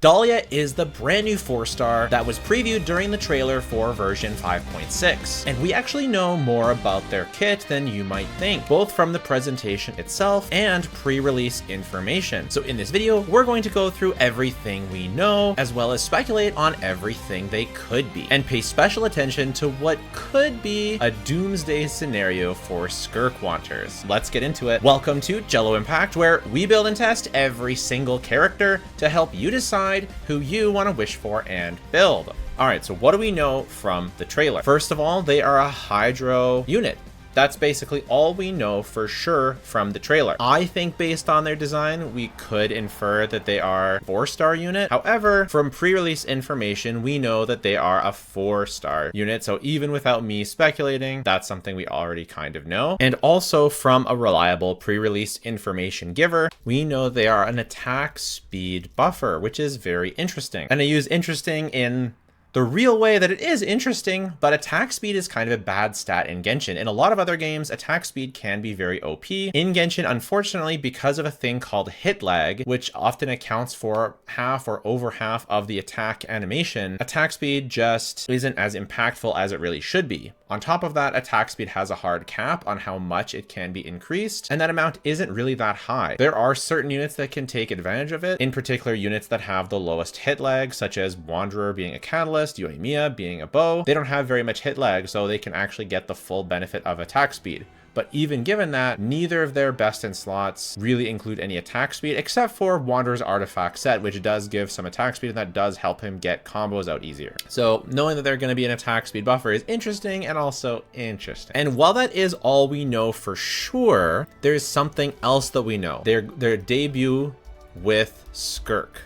Dahlia is the brand new 4-star that was previewed during the trailer for version 5.6, and we actually know more about their kit than you might think, both from the presentation itself and pre-release information. So in this video, we're going to go through everything we know, as well as speculate on everything they could be, and pay special attention to what could be a doomsday scenario for Skirk wanters. Let's get into it. Welcome to Jello Impact, where we build and test every single character to help you decide who you want to wish for and build. All right, so what do we know from the trailer? First of all, they are a Hydro unit. That's basically all we know for sure from the trailer. I think based on their design, we could infer that they are a 4-star unit. However, from pre-release information, we know that they are a 4-star unit. So even without me speculating, that's something we already kind of know. And also from a reliable pre-release information giver, we know they are an attack speed buffer, which is very interesting. And I use interesting in the real way that it is interesting, but attack speed is kind of a bad stat in Genshin. In a lot of other games, attack speed can be very OP. In Genshin, unfortunately, because of a thing called hit lag, which often accounts for half or over half of the attack animation, attack speed just isn't as impactful as it really should be. On top of that, attack speed has a hard cap on how much it can be increased, and that amount isn't really that high. There are certain units that can take advantage of it, in particular units that have the lowest hit lag, such as Wanderer being a catalyst, yoimiya being a bow. They don't have very much hit lag, so they can actually get the full benefit of attack speed. But even given that, neither of their best in slots really include any attack speed, except for Wanderer's artifact set, which does give some attack speed, and that does help him get combos out easier. So knowing that they're going to be an attack speed buffer is interesting and also interesting. And while that is all we know for sure, there's something else that we know. Their debut with Skirk.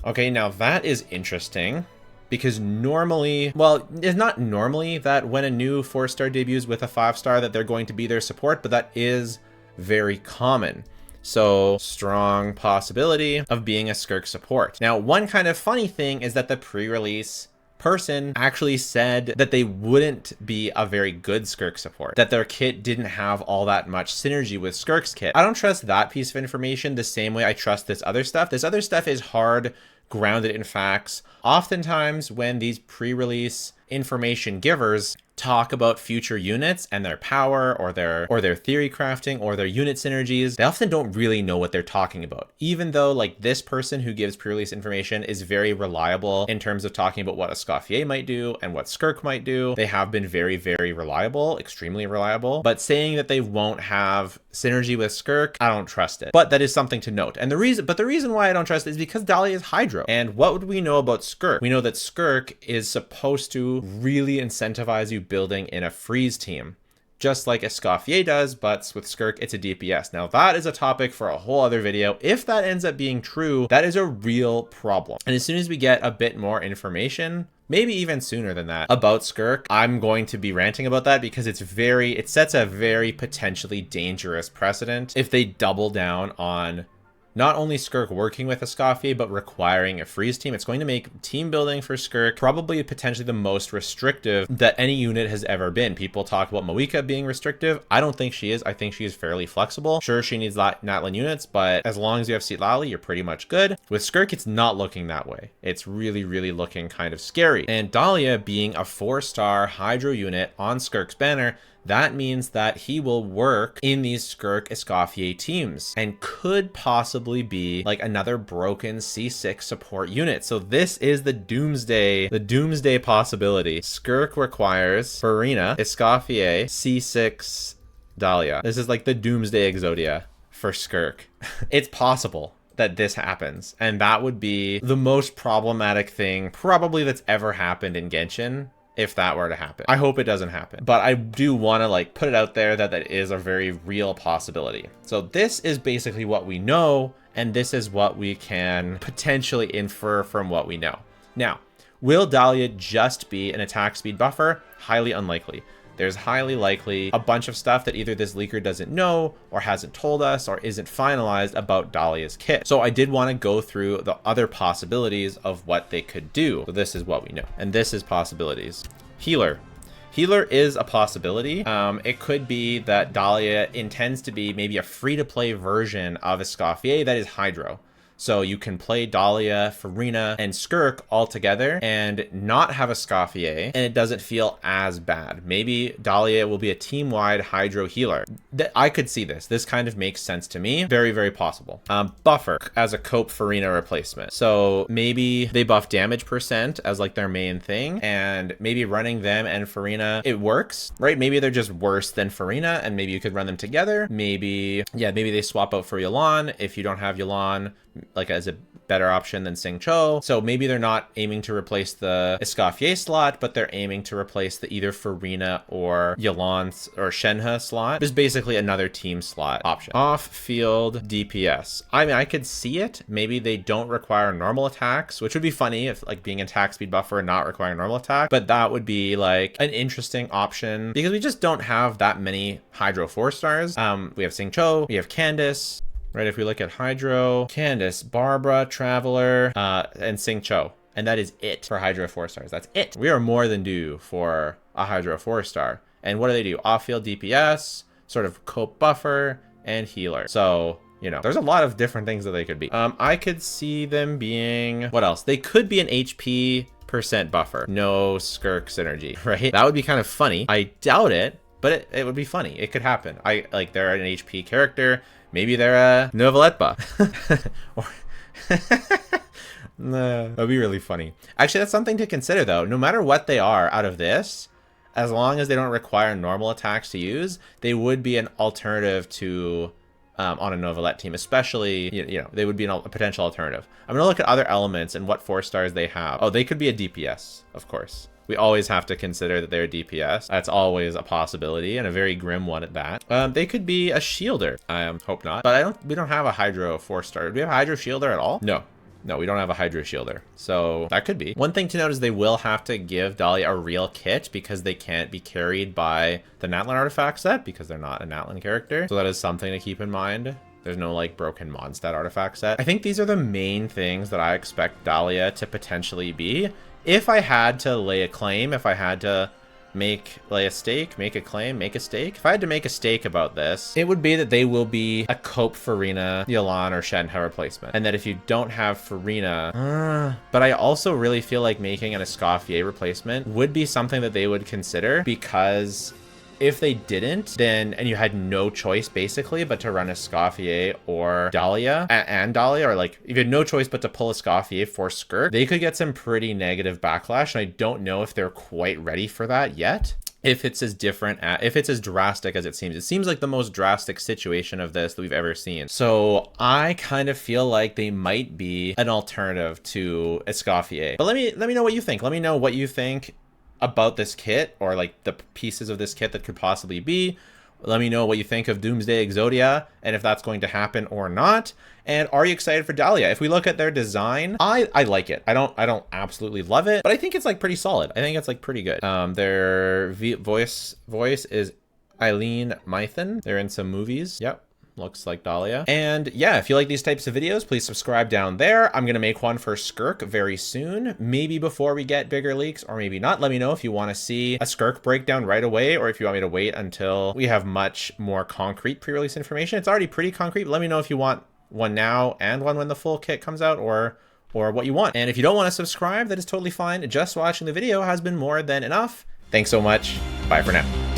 Okay, now that is interesting. Because normally, well, it's not normally that when a new 4-star debuts with a 5-star that they're going to be their support, but that is very common. So strong possibility of being a Skirk support. Now, one kind of funny thing is that the pre-release person actually said that they wouldn't be a very good Skirk support, that their kit didn't have all that much synergy with Skirk's kit. I don't trust that piece of information the same way I trust this other stuff. This other stuff is hard, grounded in facts. Oftentimes when these pre-release information givers talk about future units and their power or their theory crafting or their unit synergies, they often don't really know what they're talking about. Even though like this person who gives pre-release information is very reliable in terms of talking about what a Escoffier might do and what Skirk might do, they have been very, very reliable, extremely reliable. But saying that they won't have synergy with Skirk, I don't trust it. But that is something to note. And the reason why I don't trust it is because Dahlia is Hydro. And what would we know about Skirk? We know that Skirk is supposed to really incentivize you building in a freeze team, just like Escoffier does, but with Skirk, it's a DPS. Now that is a topic for a whole other video. If that ends up being true, that is a real problem. And as soon as we get a bit more information, maybe even sooner than that, about Skirk, I'm going to be ranting about that because it sets a very potentially dangerous precedent if they double down on not only Skirk working with Escoffier, but requiring a freeze team. It's going to make team building for Skirk probably potentially the most restrictive that any unit has ever been. People talk about Moika being restrictive. I don't think she is. I think she is fairly flexible. Sure, she needs Natlan units, but as long as you have Sitlali, you're pretty much good. With Skirk, it's not looking that way. It's really, really looking kind of scary. And Dahlia being a 4-star Hydro unit on Skirk's banner, that means that he will work in these Skirk Escoffier teams and could possibly be like another broken C6 support unit. So this is the doomsday possibility. Skirk requires Farina, Escoffier, C6, Dahlia. This is like the doomsday EXODIA for Skirk. It's possible that this happens, and that would be the most problematic thing probably that's ever happened in Genshin. If that were to happen, I hope it doesn't happen, but I do want to like put it out there that that is a very real possibility. So this is basically what we know, and this is what we can potentially infer from what we know. Now, will Dahlia just be an attack speed buffer? Highly unlikely. There's highly likely a bunch of stuff that either this leaker doesn't know or hasn't told us or isn't finalized about Dahlia's kit. So I did want to go through the other possibilities of what they could do. So this is what we know, and this is possibilities. Healer. Healer is a possibility. It could be that Dahlia intends to be maybe a free-to-play version of Escoffier that is Hydro. So you can play Dahlia, Farina, and Skirk all together and not have a Scoffier, and it doesn't feel as bad. Maybe Dahlia will be a team-wide Hydro healer. I could see this. This kind of makes sense to me. Very, very possible. Buffer as a Cope Farina replacement. So maybe they buff damage percent as like their main thing, and maybe running them and Farina, it works, right? Maybe they're just worse than Farina, and maybe you could run them together. Maybe, yeah, maybe they swap out for Yelan if you don't have Yelan, like as a better option than Xingqiu. So maybe they're not aiming to replace the Escoffier slot, but they're aiming to replace the either Farina or Yelan or Shenhe slot. There's basically another team slot option. Off-field DPS. I mean, I could see it. Maybe they don't require normal attacks, which would be funny if like being attack speed buffer and not requiring normal attack, but that would be like an interesting option because we just don't have that many Hydro 4-stars. We have Xingqiu, we have Candace, right? If we look at Hydro, Candace, Barbara, Traveler, and Xingqiu, and that is it for Hydro 4-stars. That's it. We are more than due for a Hydro 4-star. And what do they do? Off-field DPS, sort of Cope buffer, and healer. So, you know, there's a lot of different things that they could be. I could see them being, what else? They could be an HP percent buffer. No Skirk synergy, right? That would be kind of funny. I doubt it, but it would be funny. It could happen. They're an HP character. Maybe they're a Noveletba. Or no, that'd be really funny. Actually, that's something to consider though. No matter what they are out of this, as long as they don't require normal attacks to use, they would be an alternative to on a Novelette team, especially, you know, they would be a potential alternative. I'm gonna look at other elements and what 4-stars they have. Oh, they could be a DPS, of course. We always have to consider that they're a DPS. That's always a possibility, and a very grim one at that. They could be a shielder. I hope not. But we don't have a Hydro 4-star. Do we have a Hydro shielder at all? No, we don't have a Hydro shielder. So that could be. One thing to note is they will have to give Dahlia a real kit because they can't be carried by the Natlan artifact set because they're not a Natlan character. So that is something to keep in mind. There's no like broken Mondstadt artifact set. I think these are the main things that I expect Dahlia to potentially be. If I had to lay a claim, if I had to lay a stake, make a claim, make a stake. If I had to make a stake about this, it would be that they will be a Cope Farina, Yelan, or Shenhe replacement. And that if you don't have Farina, but I also really feel like making an Escoffier replacement would be something that they would consider, because if they didn't, then, and you had no choice basically but to run Escoffier or Dahlia and Dahlia, or like if you had no choice but to pull Escoffier for Skirk, they could get some pretty negative backlash, and I don't know if they're quite ready for that yet. If it's as different, if it's as drastic as it seems like the most drastic situation of this that we've ever seen. So I kind of feel like they might be an alternative to Escoffier. But let me know what you think. Let me know what you think about this kit, or like the pieces of this kit that could possibly be. Let me know what you think of Doomsday EXODIA and if that's going to happen or not. And are you excited for Dahlia? If we look at their design, I like it. I don't absolutely love it, but I think it's like pretty solid. I think it's like pretty good. Their voice is Eileen Mythen. They're in some movies. Yep. Looks like Dahlia. And yeah, if you like these types of videos, please subscribe down there. I'm going to make one for Skirk very soon, maybe before we get bigger leaks, or maybe not. Let me know if you want to see a Skirk breakdown right away, or if you want me to wait until we have much more concrete pre-release information. It's already pretty concrete, but let me know if you want one now and one when the full kit comes out, or what you want. And if you don't want to subscribe, that is totally fine. Just watching the video has been more than enough. Thanks so much. Bye for now.